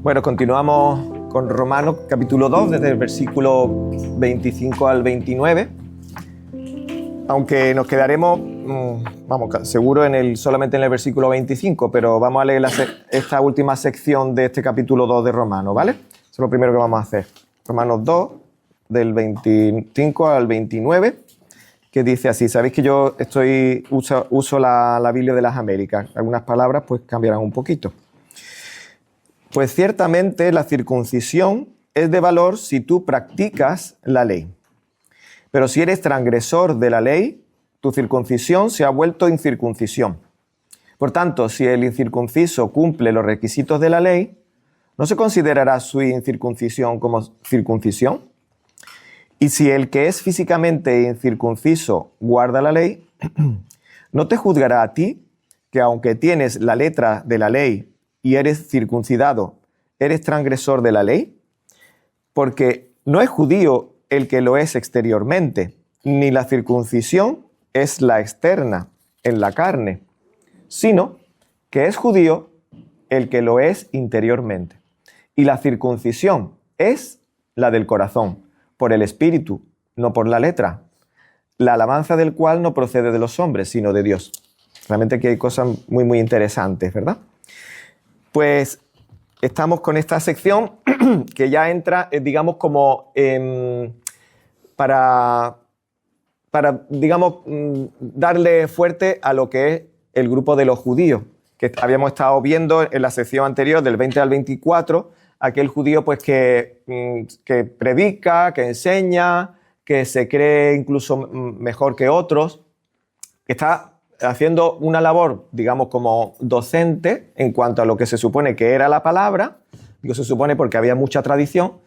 Bueno, continuamos con Romanos capítulo 2, desde el versículo 25 al 29. Aunque nos quedaremos, seguro solamente en el versículo 25, pero vamos a leer esta última sección de este capítulo 2 de Romanos, ¿vale? Eso es lo primero que vamos a hacer. Romanos 2, del 25 al 29, que dice así. Sabéis que yo uso la Biblia de las Américas. Algunas palabras pues cambiarán un poquito. Pues ciertamente la circuncisión es de valor si tú practicas la ley. Pero si eres transgresor de la ley, tu circuncisión se ha vuelto incircuncisión. Por tanto, si el incircunciso cumple los requisitos de la ley, ¿no se considerará su incircuncisión como circuncisión? Y si el que es físicamente incircunciso guarda la ley, ¿no te juzgará a ti, que aunque tienes la letra de la ley y eres circuncidado, eres transgresor de la ley? Porque no es judío el que lo es exteriormente, ni la circuncisión es la externa, en la carne, sino que es judío el que lo es interiormente. Y la circuncisión es la del corazón, por el espíritu, no por la letra, la alabanza del cual no procede de los hombres, sino de Dios. Realmente aquí hay cosas muy, muy interesantes, ¿verdad? Pues estamos con esta sección que ya entra, digamos, como para digamos, darle fuerte a lo que es el grupo de los judíos, que habíamos estado viendo en la sección anterior, del 20 al 24, aquel judío pues que predica, que enseña, que se cree incluso mejor que otros, que está haciendo una labor, digamos, como docente en cuanto a lo que se supone que era la palabra. Digo, se supone porque había mucha tradición,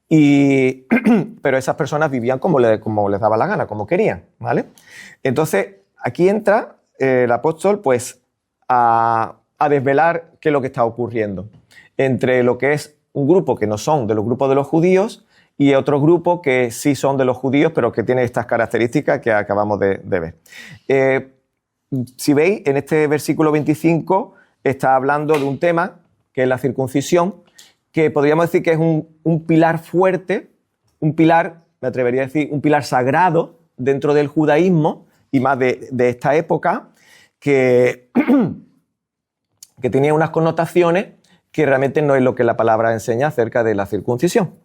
pero esas personas vivían como les daba la gana, como querían, ¿vale? Entonces, aquí entra el apóstol pues a desvelar qué es lo que está ocurriendo entre lo que es un grupo que no son de los grupos de los judíos y otro grupo que sí son de los judíos, pero que tiene estas características que acabamos de ver. Si veis, en este versículo 25 está hablando de un tema, que es la circuncisión, que podríamos decir que es un pilar fuerte, un pilar, me atrevería a decir, un pilar sagrado dentro del judaísmo, y más de esta época, que tenía unas connotaciones que realmente no es lo que la palabra enseña acerca de la circuncisión.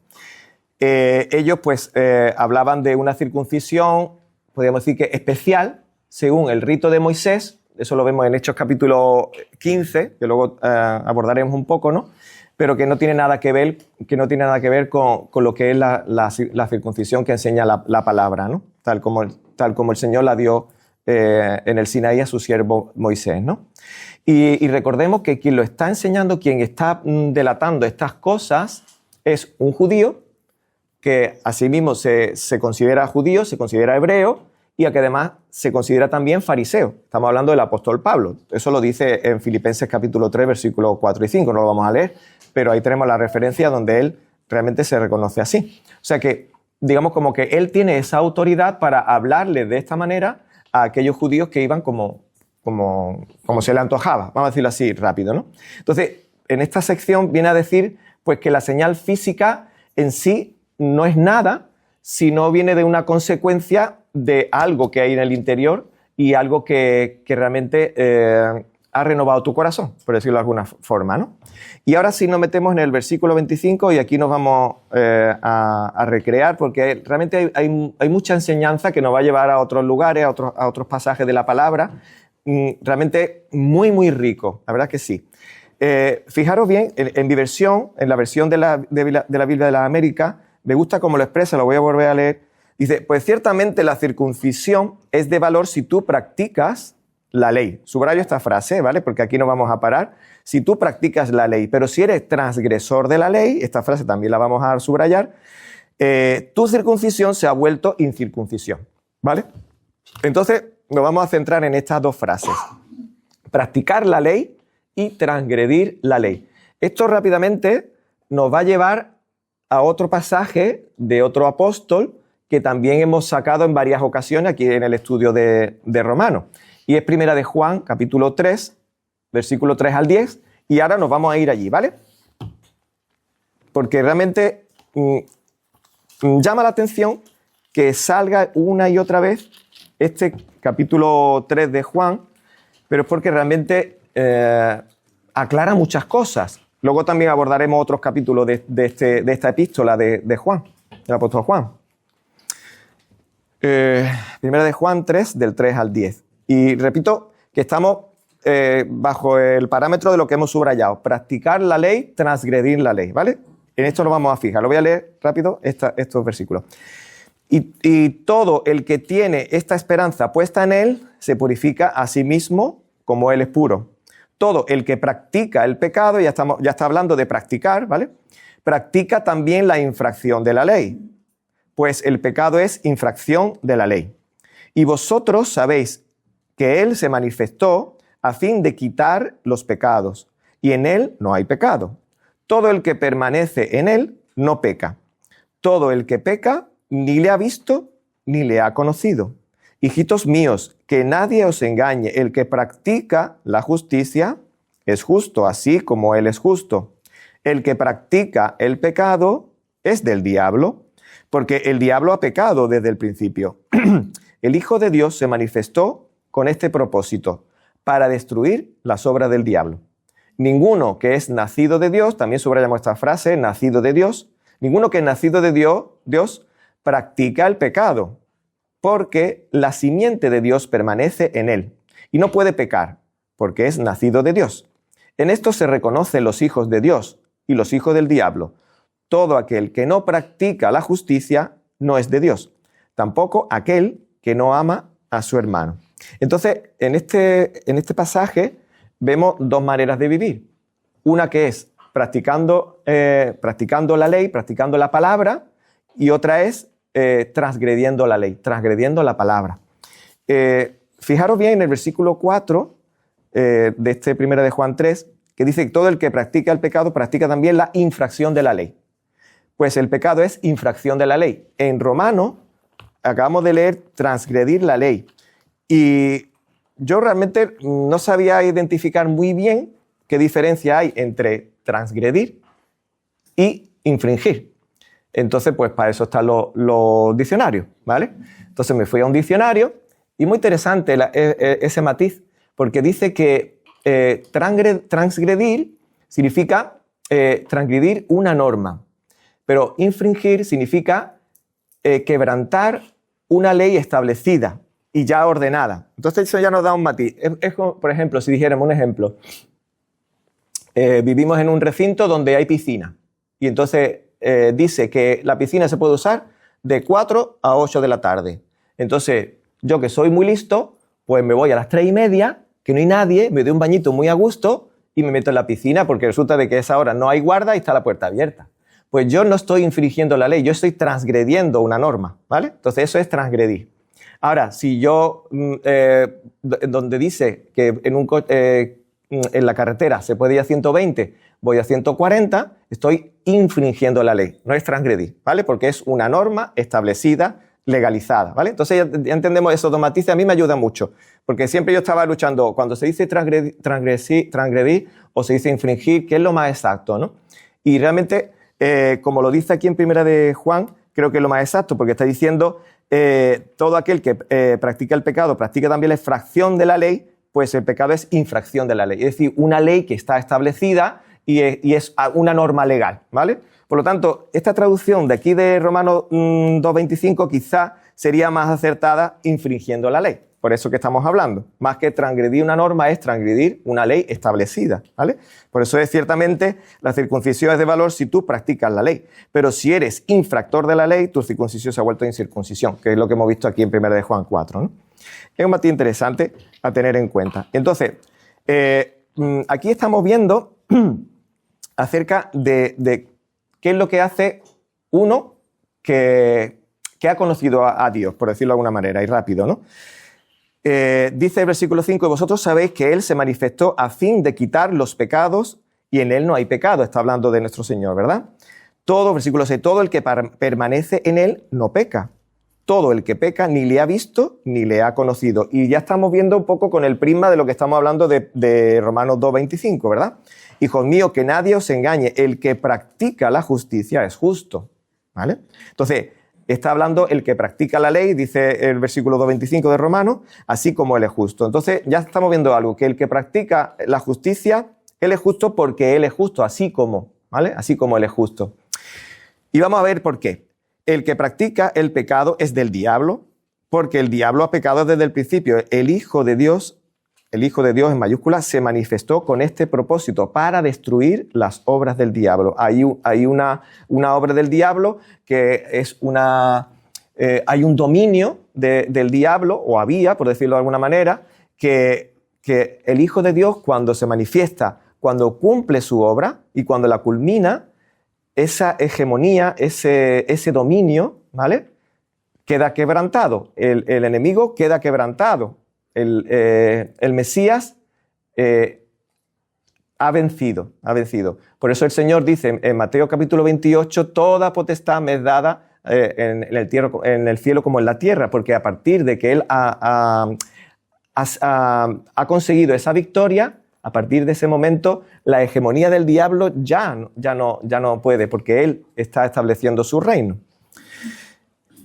Ellos pues hablaban de una circuncisión, podríamos decir que especial, según el rito de Moisés. Eso lo vemos en Hechos capítulo 15, que luego abordaremos un poco, ¿no? Pero que no tiene nada que ver con lo que es la circuncisión que enseña la palabra, ¿no? Tal como el Señor la dio en el Sinaí a su siervo Moisés, ¿no? Y recordemos que quien lo está enseñando, quien está delatando estas cosas, es un judío que asimismo se considera judío, se considera hebreo, y que además se considera también fariseo. Estamos hablando del apóstol Pablo. Eso lo dice en Filipenses capítulo 3, versículos 4 y 5. No lo vamos a leer, pero ahí tenemos la referencia donde él realmente se reconoce así. O sea que, digamos, como que él tiene esa autoridad para hablarle de esta manera a aquellos judíos que iban como se le antojaba. Vamos a decirlo así rápido, ¿no? Entonces, en esta sección viene a decir pues que la señal física en sí no es nada, sino viene de una consecuencia de algo que hay en el interior y algo que realmente ha renovado tu corazón, por decirlo de alguna forma, ¿no? Y ahora sí nos metemos en el versículo 25 y aquí nos vamos a recrear, porque realmente hay mucha enseñanza que nos va a llevar a otros lugares, a otros pasajes de la palabra, realmente muy, muy rico, la verdad que sí. Fijaros bien, en mi versión, en la versión de la Biblia de la América, me gusta cómo lo expresa, lo voy a volver a leer. Dice, pues ciertamente la circuncisión es de valor si tú practicas la ley. Subrayo esta frase, ¿vale? Porque aquí no vamos a parar. Si tú practicas la ley, pero si eres transgresor de la ley, esta frase también la vamos a subrayar, tu circuncisión se ha vuelto incircuncisión, ¿vale? Entonces nos vamos a centrar en estas dos frases. Practicar la ley y transgredir la ley. Esto rápidamente nos va a llevar a otro pasaje de otro apóstol que también hemos sacado en varias ocasiones aquí en el estudio de Romanos. Y es Primera de Juan, capítulo 3, versículo 3 al 10, y ahora nos vamos a ir allí, ¿vale? porque realmente llama la atención que salga una y otra vez este capítulo 3 de Juan, pero es porque realmente aclara muchas cosas. Luego también abordaremos otros capítulos de esta epístola de Juan, del apóstol Juan. Primera de Juan 3, del 3 al 10. Y repito que estamos bajo el parámetro de lo que hemos subrayado. Practicar la ley, transgredir la ley, ¿vale? En esto nos vamos a fijar. Lo voy a leer rápido, estos versículos. Y todo el que tiene esta esperanza puesta en él, se purifica a sí mismo como él es puro. Todo el que practica el pecado, ya está hablando de practicar, ¿vale? Practica también la infracción de la ley, pues el pecado es infracción de la ley. Y vosotros sabéis que él se manifestó a fin de quitar los pecados, y en él no hay pecado. Todo el que permanece en él no peca. Todo el que peca ni le ha visto ni le ha conocido. Hijitos míos, que nadie os engañe. El que practica la justicia es justo, así como él es justo. El que practica el pecado es del diablo, porque el diablo ha pecado desde el principio. El Hijo de Dios se manifestó con este propósito, para destruir las obras del diablo. Ninguno que es nacido de Dios, también subrayamos esta frase, nacido de Dios, ninguno que es nacido de Dios practica el pecado, porque la simiente de Dios permanece en él y no puede pecar, porque es nacido de Dios. En esto se reconocen los hijos de Dios y los hijos del diablo. Todo aquel que no practica la justicia no es de Dios, tampoco aquel que no ama a su hermano. Entonces, en este pasaje vemos dos maneras de vivir. Una que es practicando la ley, practicando la palabra, y otra es transgrediendo la ley, transgrediendo la palabra. Fijaros bien en el versículo 4 de este 1 de Juan 3, que dice que todo el que practica el pecado practica también la infracción de la ley. Pues el pecado es infracción de la ley. En Romano acabamos de leer transgredir la ley. Y yo realmente no sabía identificar muy bien qué diferencia hay entre transgredir y infringir. Entonces, pues para eso están los diccionarios, ¿vale? Entonces me fui a un diccionario y muy interesante ese matiz, porque dice que transgredir significa transgredir una norma, pero infringir significa quebrantar una ley establecida y ya ordenada. Entonces eso ya nos da un matiz. Es como, por ejemplo, si dijéramos un ejemplo, vivimos en un recinto donde hay piscina y entonces dice que la piscina se puede usar de 4 a 8 de la tarde. Entonces yo, que soy muy listo, pues me voy a las 3:30, que no hay nadie, me doy un bañito muy a gusto y me meto en la piscina, porque resulta de que a esa hora no hay guarda y está la puerta abierta. Pues yo no estoy infringiendo la ley, yo estoy transgrediendo una norma, ¿vale? Entonces eso es transgredir. Ahora, si yo, donde dice que en la carretera se puede ir a 120, voy a 140, estoy infringiendo la ley, no es transgredir, ¿vale? Porque es una norma establecida, legalizada, ¿vale? Entonces ya entendemos esos dos matices, a mí me ayuda mucho, porque siempre yo estaba luchando, cuando se dice transgredir o se dice infringir, ¿qué es lo más exacto, no? Y realmente, como lo dice aquí en Primera de Juan, creo que es lo más exacto, porque está diciendo todo aquel que practica el pecado, practica también la infracción de la ley, pues el pecado es infracción de la ley. Es decir, una ley que está establecida y es una norma legal, ¿vale? Por lo tanto, esta traducción de aquí de Romanos 2:25 quizá sería más acertada infringiendo la ley. Por eso que estamos hablando. Más que transgredir una norma es transgredir una ley establecida, ¿vale? Por eso es ciertamente la circuncisión es de valor si tú practicas la ley. Pero si eres infractor de la ley, tu circuncisión se ha vuelto incircuncisión, que es lo que hemos visto aquí en 1 de Juan 4, ¿no? Es un matiz interesante a tener en cuenta. Entonces, aquí estamos viendo acerca de qué es lo que hace uno que ha conocido a Dios, por decirlo de alguna manera, y rápido, ¿no? Dice el versículo 5, y vosotros sabéis que Él se manifestó a fin de quitar los pecados, y en Él no hay pecado. Está hablando de nuestro Señor, ¿verdad? Versículo 6, todo el que permanece en Él no peca. todo el que peca ni le ha visto ni le ha conocido. Y ya estamos viendo un poco con el prisma de lo que estamos hablando de Romanos 2:25, ¿verdad? Hijos míos, que nadie os engañe, el que practica la justicia es justo, ¿vale? Entonces, está hablando el que practica la ley, dice el versículo 2:25 de Romanos, así como él es justo. Entonces, ya estamos viendo algo, que el que practica la justicia, él es justo porque él es justo, así como, ¿vale? Así como él es justo. Y vamos a ver por qué. El que practica el pecado es del diablo, porque el diablo ha pecado desde el principio. El Hijo de Dios en mayúsculas, se manifestó con este propósito, para destruir las obras del diablo. Hay una obra del diablo que es hay un dominio del diablo, o había, por decirlo de alguna manera, que el Hijo de Dios, cuando se manifiesta, cuando cumple su obra y cuando la culmina, esa hegemonía, ese dominio, ¿vale?, queda quebrantado. El enemigo queda quebrantado. El Mesías ha vencido. Por eso el Señor dice en Mateo capítulo 28, toda potestad me es dada en el cielo como en la tierra, porque a partir de que Él ha conseguido esa victoria, a partir de ese momento, la hegemonía del diablo ya no puede, porque Él está estableciendo su reino.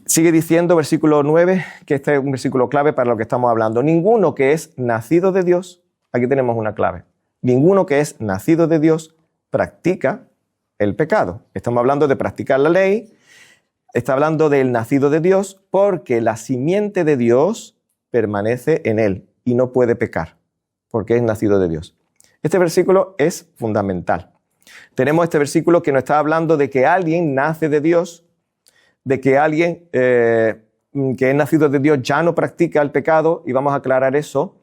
Sigue diciendo, versículo 9, que este es un versículo clave para lo que estamos hablando. Ninguno que es nacido de Dios, aquí tenemos una clave, ninguno que es nacido de Dios practica el pecado. Estamos hablando de practicar la ley, está hablando del nacido de Dios, porque la simiente de Dios permanece en él y no puede pecar, porque es nacido de Dios. Este versículo es fundamental. Tenemos este versículo que nos está hablando de que alguien nace de Dios, de que alguien que es nacido de Dios ya no practica el pecado, y vamos a aclarar eso.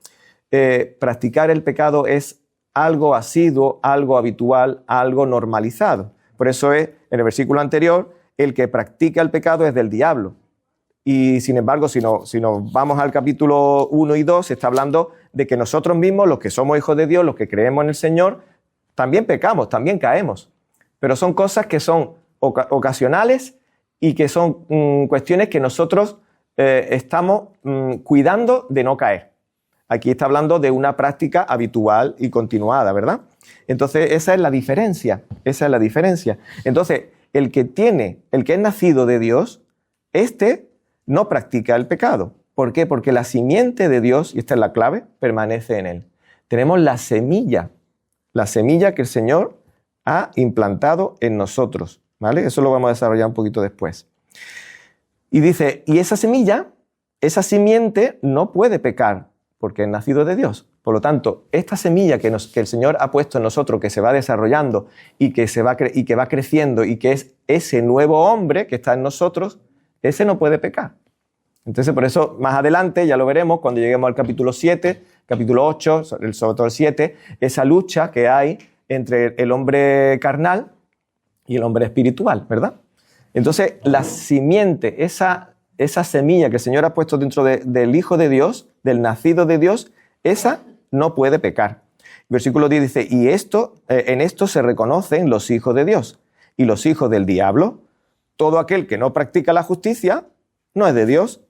Practicar el pecado es algo asiduo, algo habitual, algo normalizado. Por eso es, en el versículo anterior, el que practica el pecado es del diablo. Y sin embargo, si nos vamos al capítulo 1 y 2, se está hablando de que nosotros mismos, los que somos hijos de Dios, los que creemos en el Señor, también pecamos, también caemos. Pero son cosas que son ocasionales y que son cuestiones que nosotros estamos cuidando de no caer. Aquí está hablando de una práctica habitual y continuada, ¿verdad? Entonces, esa es la diferencia. Entonces, el que es nacido de Dios, no practica el pecado. ¿Por qué? Porque la simiente de Dios, y esta es la clave, permanece en él. Tenemos la semilla que el Señor ha implantado en nosotros, ¿vale? Eso lo vamos a desarrollar un poquito después. Y dice, y esa semilla, esa simiente no puede pecar porque es nacido de Dios. Por lo tanto, esta semilla que el Señor ha puesto en nosotros, que se va desarrollando y que va creciendo y que es ese nuevo hombre que está en nosotros, ese no puede pecar. Entonces, por eso, más adelante, ya lo veremos, cuando lleguemos al capítulo 7, capítulo 8, sobre todo el 7, esa lucha que hay entre el hombre carnal y el hombre espiritual, ¿verdad? Entonces, la simiente, esa semilla que el Señor ha puesto dentro del Hijo de Dios, del nacido de Dios, esa no puede pecar. Versículo 10 dice, y en esto se reconocen los hijos de Dios y los hijos del diablo. Todo aquel que no practica la justicia no es de Dios.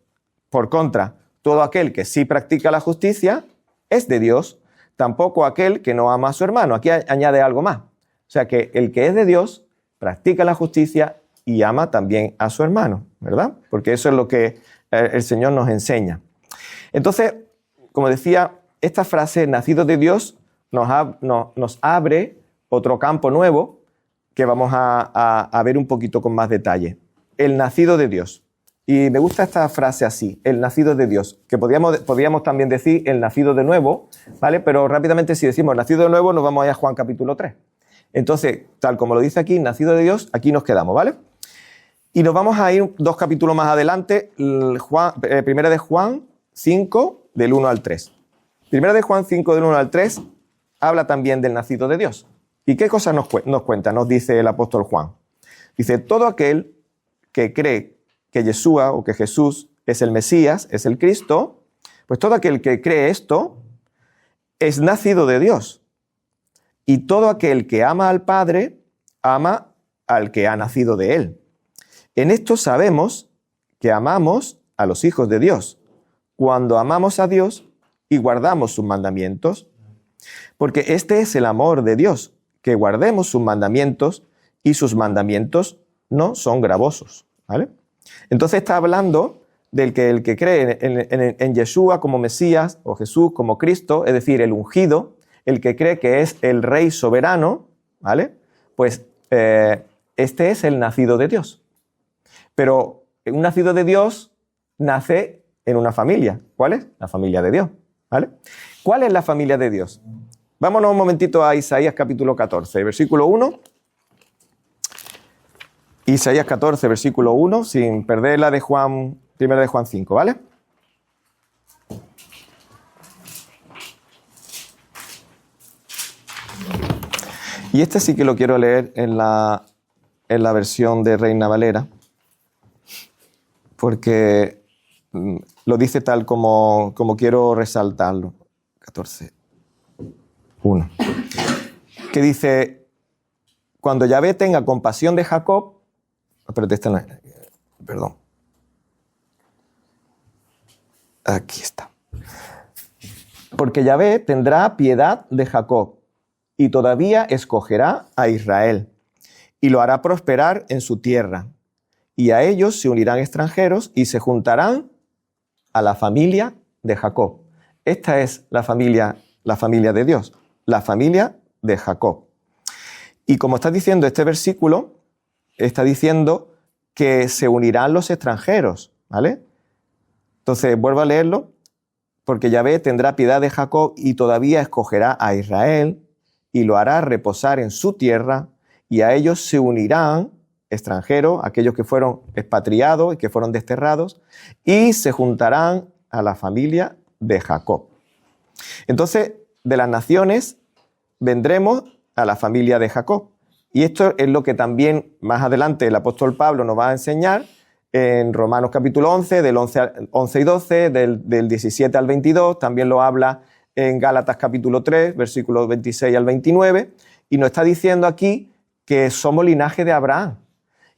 Por contra, todo aquel que sí practica la justicia es de Dios. Tampoco aquel que no ama a su hermano. Aquí añade algo más. O sea que el que es de Dios practica la justicia y ama también a su hermano, ¿verdad? Porque eso es lo que el Señor nos enseña. Entonces, como decía, esta frase, nacido de Dios, nos abre otro campo nuevo que vamos a ver un poquito con más detalle. El nacido de Dios. Y me gusta esta frase así, el nacido de Dios, que podríamos también decir el nacido de nuevo, ¿vale? Pero rápidamente si decimos nacido de nuevo nos vamos a ir a Juan capítulo 3. Entonces, tal como lo dice aquí, nacido de Dios, aquí nos quedamos, ¿vale? Y nos vamos a ir 2 capítulos más adelante, Primera de Juan 5, del 1 al 3. Primera de Juan 5, del 1 al 3, habla también del nacido de Dios. ¿Y qué cosas nos cuenta? Nos dice el apóstol Juan. Dice, todo aquel que cree que Yeshua o que Jesús es el Mesías, es el Cristo, pues todo aquel que cree esto es nacido de Dios. Y todo aquel que ama al Padre, ama al que ha nacido de él. En esto sabemos que amamos a los hijos de Dios cuando amamos a Dios y guardamos sus mandamientos. Porque este es el amor de Dios, que guardemos sus mandamientos, y sus mandamientos no son gravosos, ¿vale? Entonces está hablando del que el que cree en Yeshua como Mesías, o Jesús como Cristo, es decir, el ungido, el que cree que es el Rey soberano, ¿vale? Pues este es el nacido de Dios. Pero un nacido de Dios nace en una familia. ¿Cuál es? La familia de Dios, ¿vale? ¿Cuál es la familia de Dios? Vámonos un momentito a Isaías capítulo 14, versículo 1. Isaías 14, versículo 1, sin perder la de Juan, primera de Juan 5, ¿vale? Y este sí que lo quiero leer en la versión de Reina Valera, porque lo dice tal como quiero resaltarlo. 14, 1. Que dice, cuando Yahvé tenga compasión de Jacob, espérate, esta no es, perdón. Aquí está. Porque Yahvé tendrá piedad de Jacob y todavía escogerá a Israel y lo hará prosperar en su tierra. Y a ellos se unirán extranjeros y se juntarán a la familia de Jacob. Esta es la familia de Dios, la familia de Jacob. Y como está diciendo este versículo, está diciendo que se unirán los extranjeros, ¿vale? Entonces, vuelvo a leerlo, porque Yahvé tendrá piedad de Jacob y todavía escogerá a Israel y lo hará reposar en su tierra, y a ellos se unirán extranjeros, aquellos que fueron expatriados y que fueron desterrados, y se juntarán a la familia de Jacob. Entonces, de las naciones vendremos a la familia de Jacob. Y esto es lo que también más adelante el apóstol Pablo nos va a enseñar en Romanos capítulo 11, del 11 y 12, del 17 al 22, también lo habla en Gálatas capítulo 3, versículos 26 al 29, y nos está diciendo aquí que somos linaje de Abraham.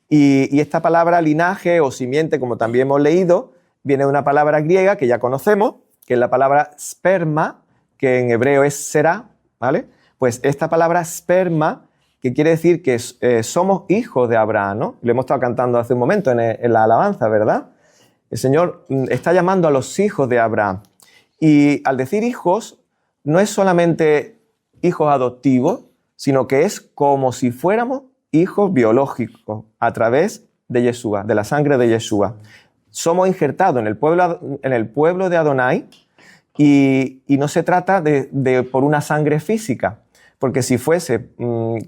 Y esta palabra linaje o simiente, como también hemos leído, viene de una palabra griega que ya conocemos, que es la palabra sperma, que en hebreo es será, ¿vale? Pues esta palabra sperma, que quiere decir que somos hijos de Abraham, ¿no? Lo hemos estado cantando hace un momento en la alabanza, ¿verdad? El Señor está llamando a los hijos de Abraham. Y al decir hijos, no es solamente hijos adoptivos, sino que es como si fuéramos hijos biológicos a través de Yeshua, de la sangre de Yeshua. Somos injertados en el pueblo de Adonai y no se trata de por una sangre física, porque si fuese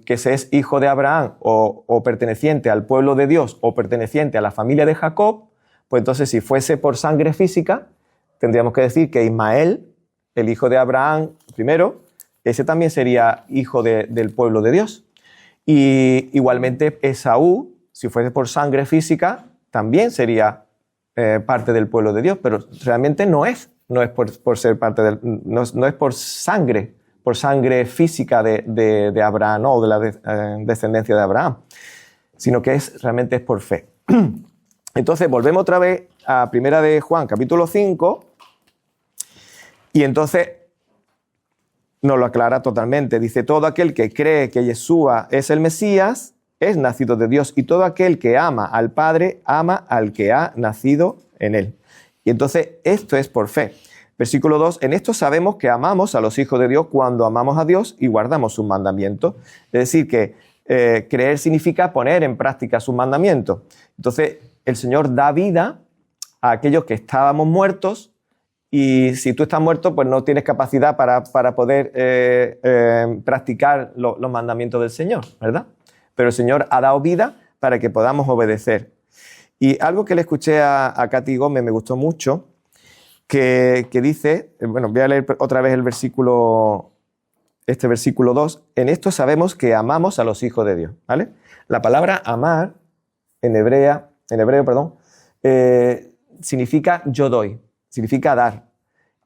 que se es hijo de Abraham o perteneciente al pueblo de Dios o perteneciente a la familia de Jacob, pues entonces si fuese por sangre física, tendríamos que decir que Ismael, el hijo de Abraham primero, ese también sería hijo del pueblo de Dios. Y igualmente Esaú, si fuese por sangre física, también sería parte del pueblo de Dios, pero realmente no es por ser parte no es por sangre física de Abraham, ¿no? O de la descendencia de Abraham, sino que realmente es por fe. Entonces volvemos otra vez a primera de Juan, capítulo 5, y entonces nos lo aclara totalmente. Dice, todo aquel que cree que Yeshua es el Mesías es nacido de Dios, y todo aquel que ama al Padre ama al que ha nacido en él. Y entonces esto es por fe. Versículo 2, en esto sabemos que amamos a los hijos de Dios cuando amamos a Dios y guardamos sus mandamientos. Es decir, que creer significa poner en práctica sus mandamientos. Entonces el Señor da vida a aquellos que estábamos muertos, y si tú estás muerto, pues no tienes capacidad para poder practicar los mandamientos del Señor, ¿verdad? Pero el Señor ha dado vida para que podamos obedecer. Y algo que le escuché a Katy Gómez me gustó mucho, que dice, bueno, voy a leer otra vez este versículo 2, en esto sabemos que amamos a los hijos de Dios, ¿vale? La palabra amar en hebreo, significa yo doy, significa dar.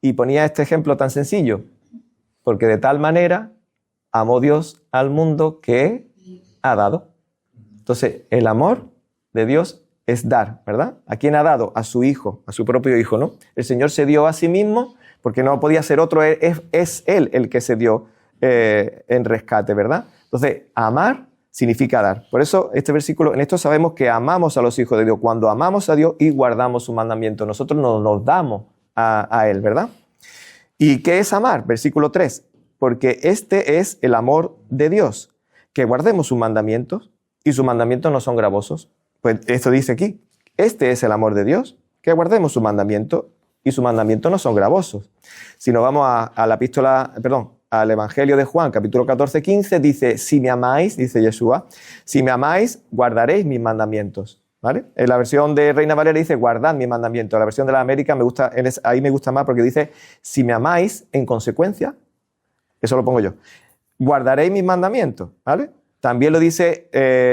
Y ponía este ejemplo tan sencillo, porque de tal manera amó Dios al mundo que ha dado. Entonces, el amor de Dios es dar, ¿verdad? ¿A quién ha dado? A su Hijo, a su propio Hijo, ¿no? El Señor se dio a sí mismo porque no podía ser otro, es Él el que se dio en rescate, ¿verdad? Entonces, amar significa dar. Por eso, este versículo, en esto sabemos que amamos a los hijos de Dios, cuando amamos a Dios y guardamos su mandamiento. Nosotros nos damos a Él, ¿verdad? ¿Y qué es amar? Versículo 3. Porque este es el amor de Dios, que guardemos sus mandamientos, y sus mandamientos no son gravosos. Pues esto dice aquí, este es el amor de Dios, que guardemos sus mandamientos, y sus mandamientos no son gravosos. Si nos vamos al Evangelio de Juan, capítulo 14, 15, dice, si me amáis, dice Yeshua, si me amáis, guardaréis mis mandamientos. ¿Vale? En la versión de Reina Valera dice, guardad mis mandamientos. La versión de la América ahí me gusta más porque dice, si me amáis, en consecuencia, eso lo pongo yo, guardaréis mis mandamientos, ¿vale? También lo dice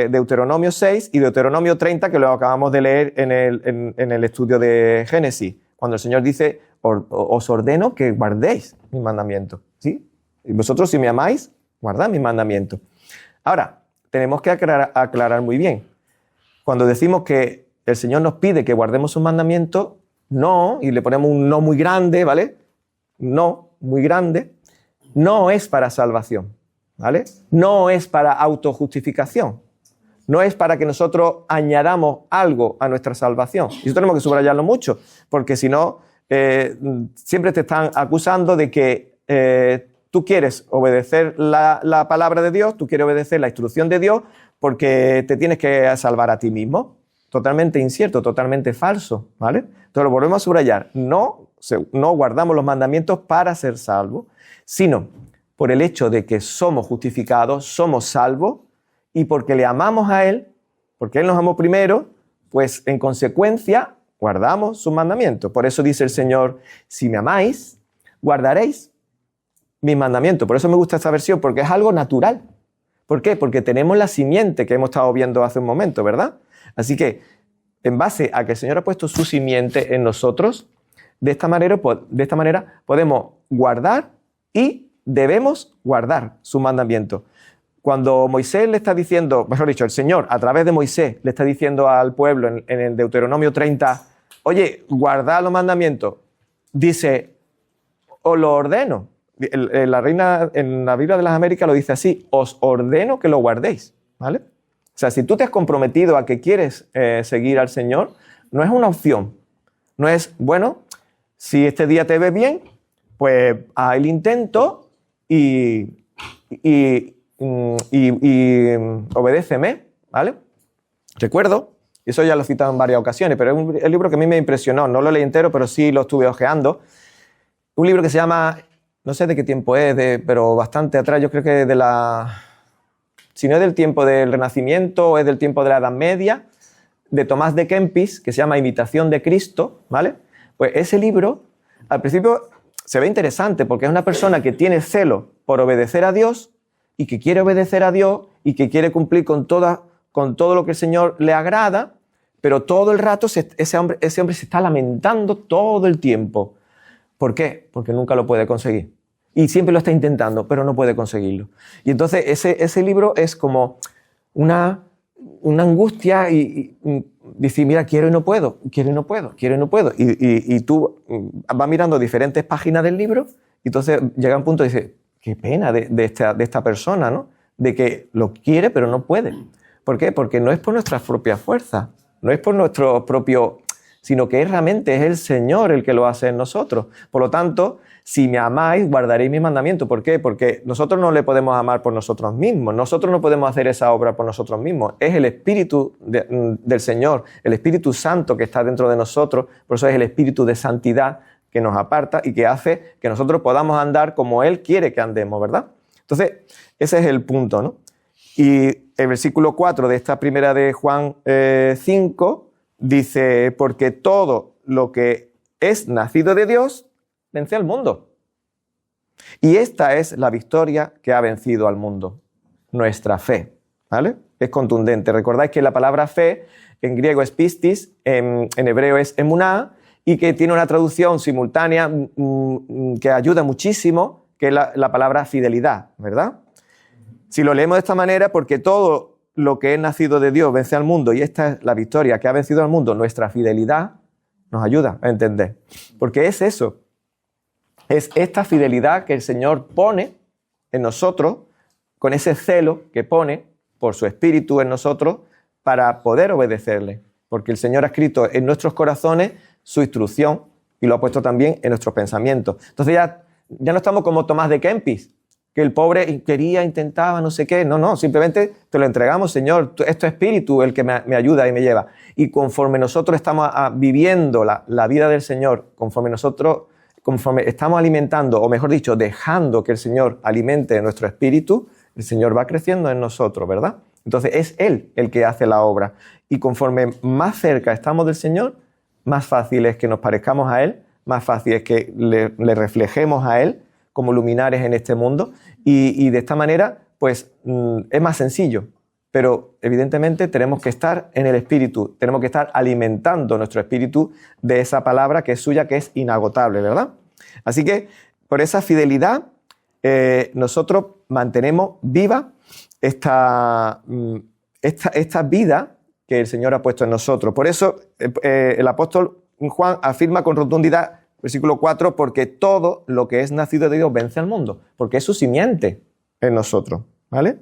Deuteronomio 6 y Deuteronomio 30, que lo acabamos de leer en el estudio de Génesis, cuando el Señor dice, os ordeno que guardéis mis mandamientos, ¿sí? Y vosotros, si me amáis, guardad mis mandamientos. Ahora, tenemos que aclarar muy bien. Cuando decimos que el Señor nos pide que guardemos sus mandamientos, no, y le ponemos un no muy grande, ¿vale? No, muy grande, no es para salvación, ¿vale? No es para autojustificación. No es para que nosotros añadamos algo a nuestra salvación. Y eso tenemos que subrayarlo mucho, porque si no, siempre te están acusando de que tú quieres obedecer la palabra de Dios, tú quieres obedecer la instrucción de Dios, porque te tienes que salvar a ti mismo. Totalmente incierto, totalmente falso, ¿vale? Entonces lo volvemos a subrayar. No guardamos los mandamientos para ser salvos, sino por el hecho de que somos justificados, somos salvos, y porque le amamos a Él, porque Él nos amó primero, pues en consecuencia guardamos sus mandamientos. Por eso dice el Señor, si me amáis, guardaréis mis mandamientos. Por eso me gusta esta versión, porque es algo natural. ¿Por qué? Porque tenemos la simiente que hemos estado viendo hace un momento, ¿verdad? Así que, en base a que el Señor ha puesto su simiente en nosotros, de esta manera podemos guardar y debemos guardar su mandamiento. Cuando Moisés le está diciendo, mejor dicho, el Señor a través de Moisés le está diciendo al pueblo en el Deuteronomio 30, oye, guardad los mandamientos, dice, os lo ordeno. En la Biblia de las Américas lo dice así, os ordeno que lo guardéis, ¿vale? O sea, si tú te has comprometido a que quieres seguir al Señor, no es una opción. No es, bueno, si este día te ves bien, pues haz el intento y obedéceme, ¿vale? Recuerdo, eso ya lo he citado en varias ocasiones, pero es el libro que a mí me impresionó. No lo leí entero, pero sí lo estuve hojeando. Un libro que se llama, no sé de qué tiempo es, pero bastante atrás, yo creo que si no es del tiempo del Renacimiento, es del tiempo de la Edad Media, de Tomás de Kempis, que se llama Imitación de Cristo, ¿vale? Pues ese libro, al principio se ve interesante porque es una persona que tiene celo por obedecer a Dios y que quiere obedecer a Dios y que quiere cumplir con todo lo que el Señor le agrada, pero todo el rato ese hombre se está lamentando todo el tiempo. ¿Por qué? Porque nunca lo puede conseguir. Y siempre lo está intentando, pero no puede conseguirlo. Y entonces ese libro es como una angustia y dice, mira, quiero y no puedo, quiero y no puedo, quiero y no puedo. Y tú vas mirando diferentes páginas del libro y entonces llega un punto y dices, qué pena de esta persona, ¿no? De que lo quiere, pero no puede. ¿Por qué? Porque no es por nuestras propias fuerzas, no es por nuestro propio, sino que realmente es el Señor el que lo hace en nosotros. Por lo tanto, si me amáis, guardaréis mis mandamientos. ¿Por qué? Porque nosotros no le podemos amar por nosotros mismos. Nosotros no podemos hacer esa obra por nosotros mismos. Es el Espíritu del Señor, el Espíritu Santo que está dentro de nosotros. Por eso es el Espíritu de santidad que nos aparta y que hace que nosotros podamos andar como Él quiere que andemos, ¿verdad? Entonces, ese es el punto, ¿no? Y el versículo 4 de esta primera de Juan 5 dice, porque todo lo que es nacido de Dios vence al mundo. Y esta es la victoria que ha vencido al mundo, nuestra fe, ¿vale? Es contundente. Recordáis que la palabra fe en griego es pistis, en hebreo es emuná, y que tiene una traducción simultánea que ayuda muchísimo, que es la palabra fidelidad, ¿verdad? Si lo leemos de esta manera, porque todo lo que es nacido de Dios vence al mundo y esta es la victoria que ha vencido al mundo, nuestra fidelidad nos ayuda a entender. Porque es eso, es esta fidelidad que el Señor pone en nosotros, con ese celo que pone por su Espíritu en nosotros para poder obedecerle. Porque el Señor ha escrito en nuestros corazones su instrucción y lo ha puesto también en nuestros pensamientos. Entonces ya no estamos como Tomás de Kempis, que el pobre quería, intentaba, no sé qué. No, simplemente te lo entregamos, Señor. Es tu Espíritu el que me ayuda y me lleva. Y conforme nosotros estamos viviendo la vida del Señor, conforme estamos alimentando, o mejor dicho, dejando que el Señor alimente nuestro espíritu, el Señor va creciendo en nosotros, ¿verdad? Entonces es Él el que hace la obra. Y conforme más cerca estamos del Señor, más fácil es que nos parezcamos a Él, más fácil es que le reflejemos a Él como luminares en este mundo. Y de esta manera, pues es más sencillo. Pero evidentemente tenemos que estar en el Espíritu, tenemos que estar alimentando nuestro espíritu de esa palabra que es suya, que es inagotable, ¿verdad? Así que por esa fidelidad nosotros mantenemos viva esta vida que el Señor ha puesto en nosotros. Por eso el apóstol Juan afirma con rotundidad, versículo 4, porque todo lo que es nacido de Dios vence al mundo, porque es su simiente en nosotros, ¿vale?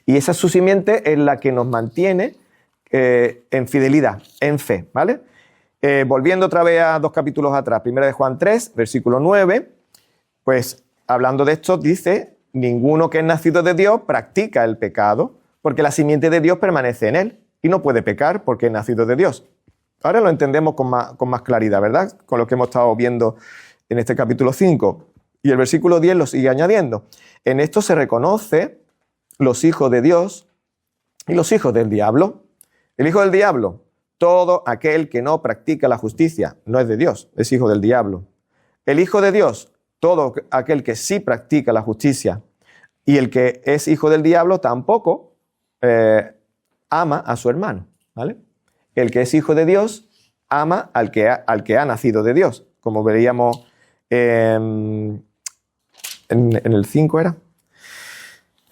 Y esa su simiente es la que nos mantiene en fidelidad, en fe, ¿vale? Volviendo otra vez a 2 capítulos atrás, 1 de Juan 3, versículo 9, pues hablando de esto dice, ninguno que es nacido de Dios practica el pecado, porque la simiente de Dios permanece en él y no puede pecar porque es nacido de Dios. Ahora lo entendemos con más claridad, ¿verdad? Con lo que hemos estado viendo en este capítulo 5. Y el versículo 10 lo sigue añadiendo. En esto se reconoce los hijos de Dios y los hijos del diablo. El hijo del diablo, todo aquel que no practica la justicia, no es de Dios, es hijo del diablo. El hijo de Dios, todo aquel que sí practica la justicia. Y el que es hijo del diablo tampoco ama a su hermano, ¿vale? El que es hijo de Dios ama al que ha nacido de Dios, como veríamos en el 5, ¿era?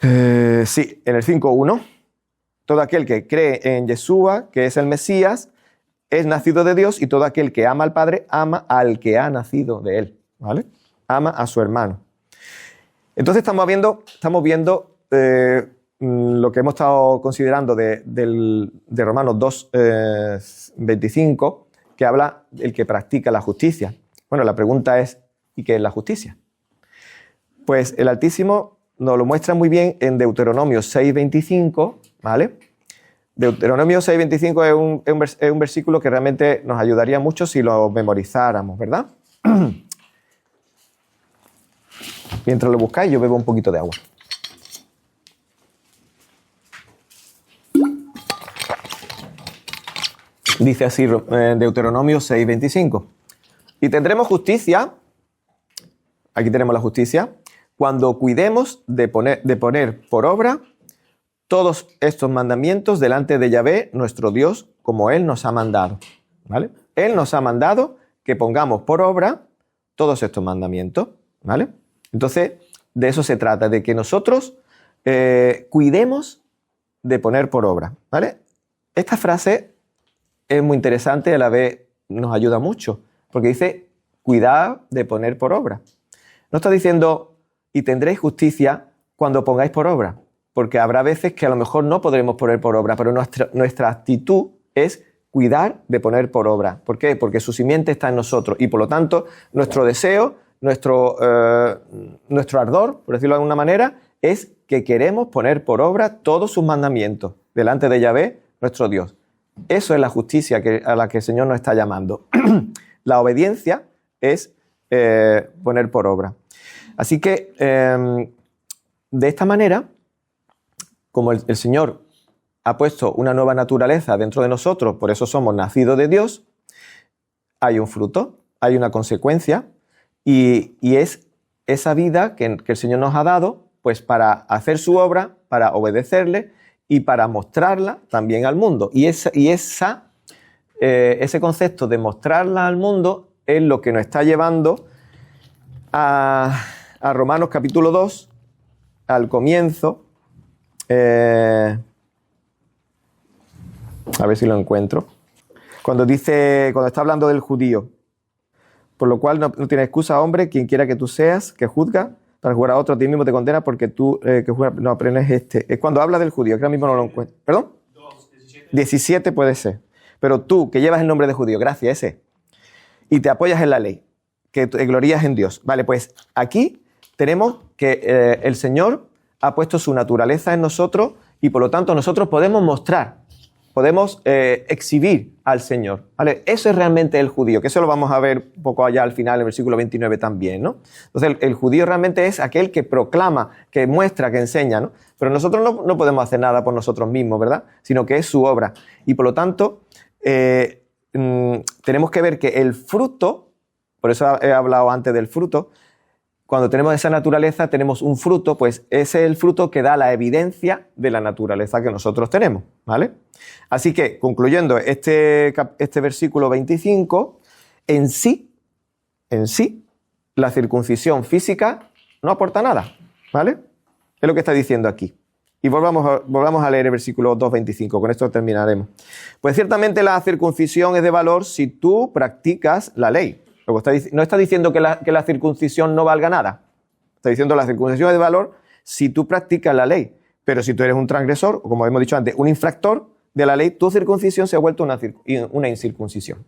Sí, en el 5.1. Todo aquel que cree en Yeshua, que es el Mesías, es nacido de Dios, y todo aquel que ama al Padre ama al que ha nacido de él, ¿vale? Ama a su hermano. Entonces estamos viendo lo que hemos estado considerando de Romanos 2:25, que habla del que practica la justicia. Bueno, la pregunta es, ¿y qué es la justicia? Pues el Altísimo nos lo muestra muy bien en Deuteronomio 6:25, ¿vale? Deuteronomio 6:25 es un versículo que realmente nos ayudaría mucho si lo memorizáramos, ¿verdad? Mientras lo buscáis, yo bebo un poquito de agua. Dice así Deuteronomio 6:25. Y tendremos justicia, aquí tenemos la justicia, cuando cuidemos de poner por obra todos estos mandamientos delante de Yahvé, nuestro Dios, como Él nos ha mandado, ¿vale? Él nos ha mandado que pongamos por obra todos estos mandamientos, ¿vale? Entonces, de eso se trata, de que nosotros cuidemos de poner por obra, ¿vale? Esta frase es muy interesante y a la vez nos ayuda mucho, porque dice, cuidad de poner por obra. No está diciendo, y tendréis justicia cuando pongáis por obra, porque habrá veces que a lo mejor no podremos poner por obra, pero nuestra actitud es cuidar de poner por obra. ¿Por qué? Porque su simiente está en nosotros y por lo tanto nuestro deseo, nuestro ardor, por decirlo de alguna manera, es que queremos poner por obra todos sus mandamientos delante de Yahvé, nuestro Dios. Eso es la justicia a la que el Señor nos está llamando. La obediencia es poner por obra. Así que, de esta manera, como el Señor ha puesto una nueva naturaleza dentro de nosotros, por eso somos nacidos de Dios, hay un fruto, hay una consecuencia, y es esa vida que el Señor nos ha dado, pues para hacer su obra, para obedecerle, y para mostrarla también al mundo. Y ese concepto de mostrarla al mundo es lo que nos está llevando a Romanos capítulo 2, al comienzo, A ver si lo encuentro. Cuando está hablando del judío. Por lo cual no tiene excusa, hombre, quien quiera que tú seas, que juzga, para jugar a otro, a ti mismo te condena, porque tú que juegas, no aprendes este. Es cuando habla del judío, que ahora mismo no lo encuentro. ¿Perdón? 17 puede ser. Pero tú, que llevas el nombre de judío, gracias, ese, y te apoyas en la ley, que te glorías en Dios. Vale, pues aquí tenemos que el Señor ha puesto su naturaleza en nosotros y por lo tanto nosotros podemos mostrar, podemos exhibir al Señor. ¿Vale? Eso es realmente el judío, que eso lo vamos a ver un poco allá al final, en el versículo 29 también, ¿no? Entonces el judío realmente es aquel que proclama, que muestra, que enseña, ¿no? Pero nosotros no podemos hacer nada por nosotros mismos, ¿verdad? Sino que es su obra. Y por lo tanto, tenemos que ver que el fruto, por eso he hablado antes del fruto, cuando tenemos esa naturaleza, tenemos un fruto, pues ese es el fruto que da la evidencia de la naturaleza que nosotros tenemos, ¿vale? Así que, concluyendo, este versículo 25, en sí, la circuncisión física no aporta nada, ¿vale? Es lo que está diciendo aquí. Y volvamos a leer el versículo 2.25, con esto terminaremos. Pues ciertamente la circuncisión es de valor si tú practicas la ley. No está diciendo que la circuncisión no valga nada. Está diciendo que la circuncisión es de valor si tú practicas la ley. Pero si tú eres un transgresor, o como hemos dicho antes, un infractor de la ley, tu circuncisión se ha vuelto una incircuncisión.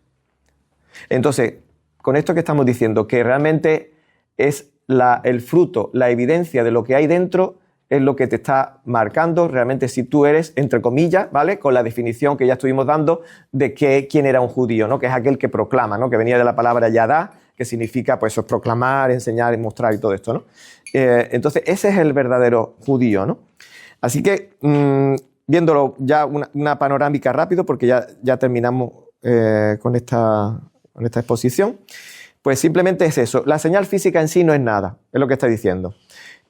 Entonces, con esto que estamos diciendo, que realmente es el fruto, la evidencia de lo que hay dentro, es lo que te está marcando realmente si tú eres, entre comillas, ¿vale? Con la definición que ya estuvimos dando de quién era un judío, ¿no? Que es aquel que proclama, ¿no? Que venía de la palabra yadá, que significa, pues, proclamar, enseñar, mostrar y todo esto, ¿no? Entonces, ese es el verdadero judío, ¿no? Así que, viéndolo ya una panorámica rápido, porque ya terminamos con esta exposición, pues simplemente es eso. La señal física en sí no es nada, es lo que está diciendo.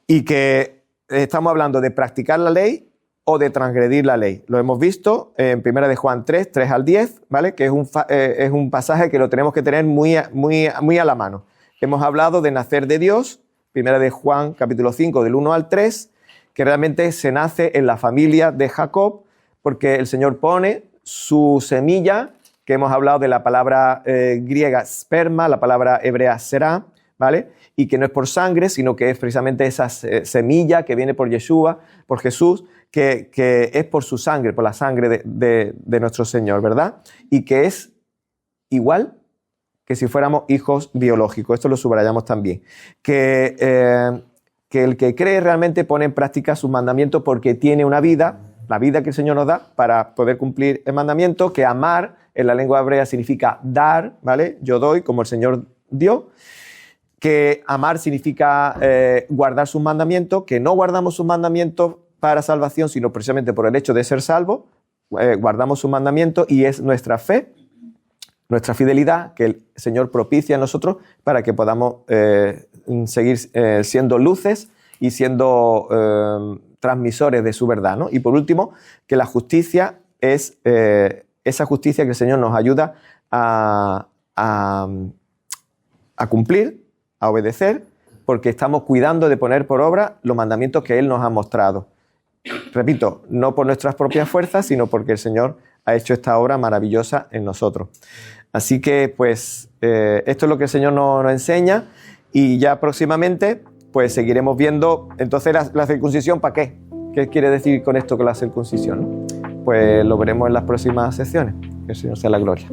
Y que estamos hablando de practicar la ley o de transgredir la ley. Lo hemos visto en 1 de Juan 3 al 10, ¿vale? Que es un pasaje que lo tenemos que tener muy a la mano. Hemos hablado de nacer de Dios, 1 de Juan capítulo 5 del 1 al 3, que realmente se nace en la familia de Jacob, porque el Señor pone su semilla, que hemos hablado de la palabra griega sperma, la palabra hebrea será, ¿vale? Y que no es por sangre, sino que es precisamente esa semilla que viene por Yeshua, por Jesús, que es por su sangre, por la sangre de nuestro Señor, ¿verdad? Y que es igual que si fuéramos hijos biológicos. Esto lo subrayamos también. Que el que cree realmente pone en práctica sus mandamientos porque tiene una vida, la vida que el Señor nos da para poder cumplir el mandamiento, que amar en la lengua hebrea significa dar, ¿vale? Yo doy como el Señor dio. Que amar significa guardar sus mandamientos, que no guardamos sus mandamientos para salvación, sino precisamente por el hecho de ser salvos, guardamos sus mandamientos y es nuestra fe, nuestra fidelidad, que el Señor propicia en nosotros para que podamos seguir siendo luces y siendo transmisores de su verdad, ¿no? Y por último, que la justicia es esa justicia que el Señor nos ayuda a cumplir, a obedecer, porque estamos cuidando de poner por obra los mandamientos que Él nos ha mostrado. Repito, no por nuestras propias fuerzas, sino porque el Señor ha hecho esta obra maravillosa en nosotros. Así que, pues, esto es lo que el Señor nos enseña y ya próximamente, pues, seguiremos viendo, entonces, la circuncisión, ¿para qué? ¿Qué quiere decir con esto con la circuncisión? Pues lo veremos en las próximas secciones. Que el Señor sea la gloria.